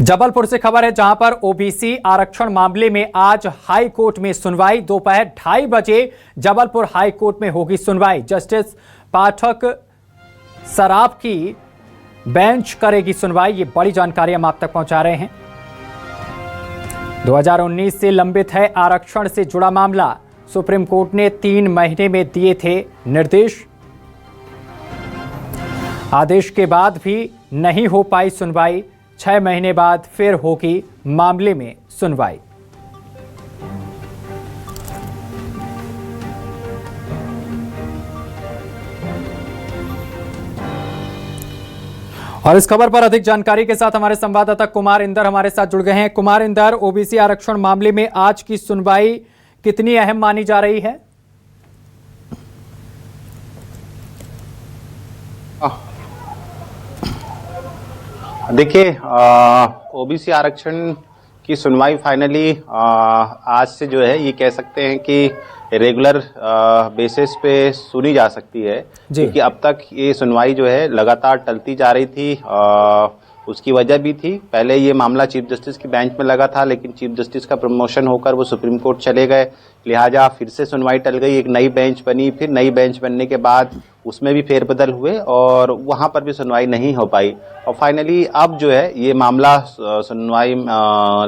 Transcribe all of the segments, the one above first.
जबलपुर से खबर है, जहां पर ओबीसी आरक्षण मामले में आज हाई कोर्ट में सुनवाई। दोपहर 2:30 बजे जबलपुर हाई कोर्ट में होगी सुनवाई। जस्टिस पाठक सराफ की बेंच करेगी सुनवाई। ये बड़ी जानकारी हम आप तक पहुंचा रहे हैं। 2019 से लंबित है आरक्षण से जुड़ा मामला। सुप्रीम कोर्ट ने 3 महीने में दिए थे निर्देश। आदेश के बाद भी नहीं हो पाई सुनवाई। 6 महीने बाद फिर होगी मामले में सुनवाई। और इस खबर पर अधिक जानकारी के साथ हमारे संवाददाता कुमार इंदर हमारे साथ जुड़ गए हैं। कुमार इंदर, ओबीसी आरक्षण मामले में आज की सुनवाई कितनी अहम मानी जा रही है? देखिए, ओबीसी आरक्षण की सुनवाई फाइनली आज से जो है ये कह सकते हैं कि रेगुलर बेसिस पे सुनी जा सकती है, क्योंकि अब तक ये सुनवाई जो है लगातार टलती जा रही थी। उसकी वजह भी थी, पहले ये मामला चीफ जस्टिस की बेंच में लगा था, लेकिन चीफ जस्टिस का प्रमोशन होकर वो सुप्रीम कोर्ट चले गए, लिहाजा फिर से सुनवाई टल गई। एक नई बेंच बनी, फिर नई बेंच बनने के बाद उसमें भी फेरबदल हुए और वहां पर भी सुनवाई नहीं हो पाई। और फाइनली अब जो है ये मामला सुनवाई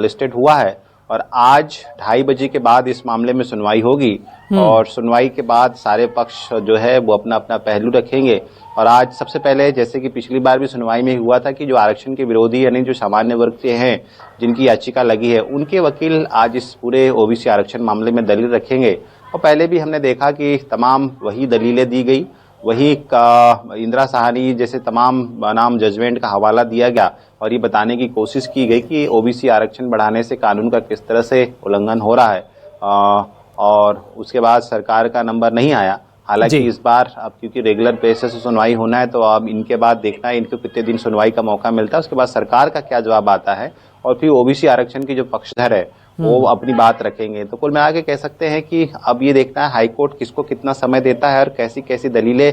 लिस्टेड हुआ है और आज 2:30 बजे के बाद इस मामले में सुनवाई होगी। और सुनवाई के बाद सारे पक्ष जो है वो अपना अपना पहलू रखेंगे। और आज सबसे पहले, जैसे कि पिछली बार भी सुनवाई में हुआ था, कि जो आरक्षण के विरोधी यानी जो सामान्य वर्ग के हैं जिनकी याचिका लगी है, उनके वकील आज इस पूरे ओबीसी आरक्षण मामले में दलील रखेंगे। और पहले भी हमने देखा कि तमाम वही दलीलें दी गई, वही इंदिरा साहनी जैसे तमाम नाम जजमेंट का हवाला दिया गया और ये बताने की कोशिश की गई कि ओबीसी आरक्षण बढ़ाने से कानून का किस तरह से उल्लंघन हो रहा है। और उसके बाद सरकार का नंबर नहीं आया। हालांकि इस बार अब क्योंकि रेगुलर बेसिस से सुनवाई होना है, तो अब इनके बाद देखना है इनको कितने दिन सुनवाई का मौका मिलता है, उसके बाद सरकार का क्या जवाब आता है और फिर ओबीसी आरक्षण की जो पक्षधर है वो अपनी बात रखेंगे। तो कुल मिला के कह सकते हैं कि अब ये देखना है हाईकोर्ट किसको कितना समय देता है और कैसी कैसी दलीलें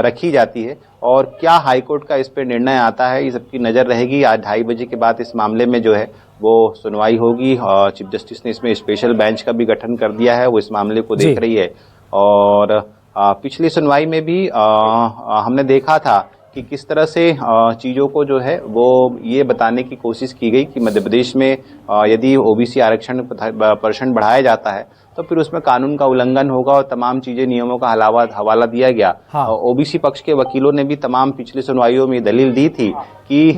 रखी जाती है और क्या हाईकोर्ट का इस पे निर्णय आता है, ये सबकी नजर रहेगी। आज 2:30 बजे के बाद इस मामले में जो है वो सुनवाई होगी। चीफ जस्टिस ने इसमें स्पेशल बेंच का भी गठन कर दिया है, वो इस मामले को देख रही है। और पिछली सुनवाई में भी हमने देखा था कि किस तरह से चीजों को जो है वो ये बताने की कोशिश की गई कि मध्य प्रदेश में यदि ओबीसी आरक्षण % बढ़ाया जाता है तो फिर उसमें कानून का उल्लंघन होगा और तमाम चीजें नियमों का हवाला दिया गया। ओबीसी पक्ष के वकीलों ने भी तमाम पिछली सुनवाइयों में दलील दी थी कि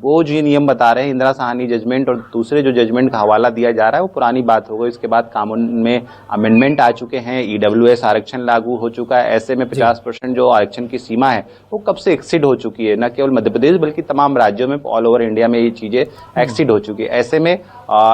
वो जो नियम बता रहे हैं, इंदिरा साहनी जजमेंट और दूसरे जो जजमेंट का हवाला दिया जा रहा है, वो पुरानी बात हो गई। इसके बाद कानून में अमेंडमेंट आ चुके हैं, ईडब्ल्यूएस आरक्षण लागू हो चुका है। ऐसे में 50% जो आरक्षण की सीमा है वो कब से एक्सीड हो चुकी है, न केवल मध्य प्रदेश बल्कि तमाम राज्यों में, ऑल ओवर इंडिया में ये चीजें एक्सीड हो चुकी है। ऐसे में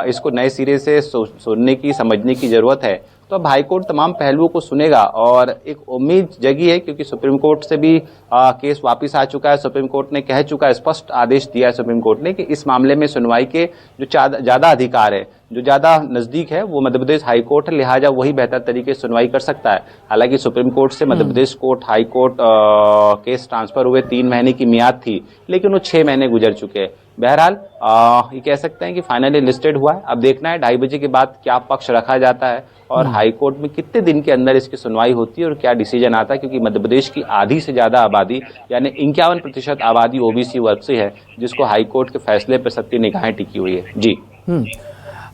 इसको नए सिरे से सुनने की, समझने की जरूरत है। तो अब हाईकोर्ट तमाम पहलुओं को सुनेगा और एक उम्मीद जगी है, क्योंकि सुप्रीम कोर्ट से भी केस वापस आ चुका है। सुप्रीम कोर्ट ने कह चुका है, स्पष्ट आदेश दिया है सुप्रीम कोर्ट ने कि इस मामले में सुनवाई के जो ज्यादा अधिकार है, जो ज्यादा नजदीक है, वो मध्य प्रदेश हाई कोर्ट है, लिहाजा वही बेहतर तरीके से सुनवाई कर सकता है। हालांकि सुप्रीम कोर्ट से Madhya Pradesh court, high court case transfer हुए 3 महीने की मियाद थी, लेकिन वो 6 महीने गुजर चुके हैं। बहरहाल ये कह सकते हैं कि फाइनली लिस्टेड हुआ है। अब देखना है 2:30 बजे के बाद क्या पक्ष रखा जाता है और हाई कोर्ट में कितने दिन के अंदर इसकी सुनवाई होती है और क्या डिसीजन आता है, क्योंकि मध्य प्रदेश की आधी से ज्यादा आबादी यानी 51% आबादी ओबीसी वर्ग से है, जिसको हाई कोर्ट के फैसले पर सबकी निगाहें टिकी हुई है। जी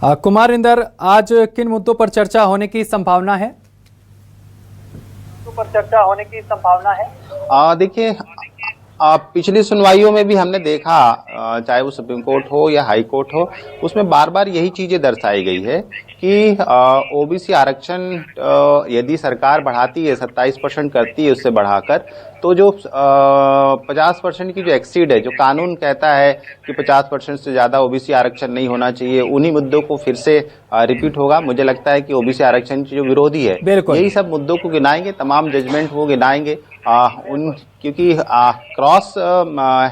कुमार इंदर, आज किन मुद्दों पर चर्चा होने की संभावना है? देखिए, पिछली सुनवाइयों में भी हमने देखा, चाहे वो सुप्रीम कोर्ट हो या हाई कोर्ट हो, उसमें बार बार यही चीजें दर्शाई गई है कि ओबीसी आरक्षण यदि सरकार बढ़ाती है, 27% करती है उससे बढ़ाकर, तो जो 50% की जो एक्सीड है, जो कानून कहता है कि 50% से ज्यादा ओबीसी आरक्षण नहीं होना चाहिए, उन्हीं मुद्दों को फिर से रिपीट होगा। मुझे लगता है कि ओबीसी आरक्षण के जो विरोधी है यही सब मुद्दों को गिनाएंगे, तमाम जजमेंट वो गिनाएंगे। क्योंकि क्रॉस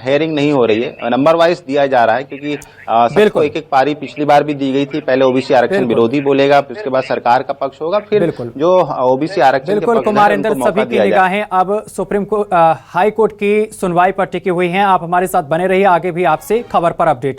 हेयरिंग नहीं हो रही है, नंबर वाइज दिया जा रहा है, क्योंकि सबको एक पारी पिछली बार भी दी गई थी। पहले ओबीसी आरक्षण विरोधी बोलेगा, फिर उसके बाद सरकार का पक्ष होगा, फिर जो ओबीसी आरक्षण बिल्कुल कुमार इंदर, सभी की निगाहें अब सुप्रीम कोर्ट, हाई कोर्ट की सुनवाई पर टिकी हुई हैं। आप हमारे साथ बने रहिए, आगे भी आपसे खबर पर अपडेट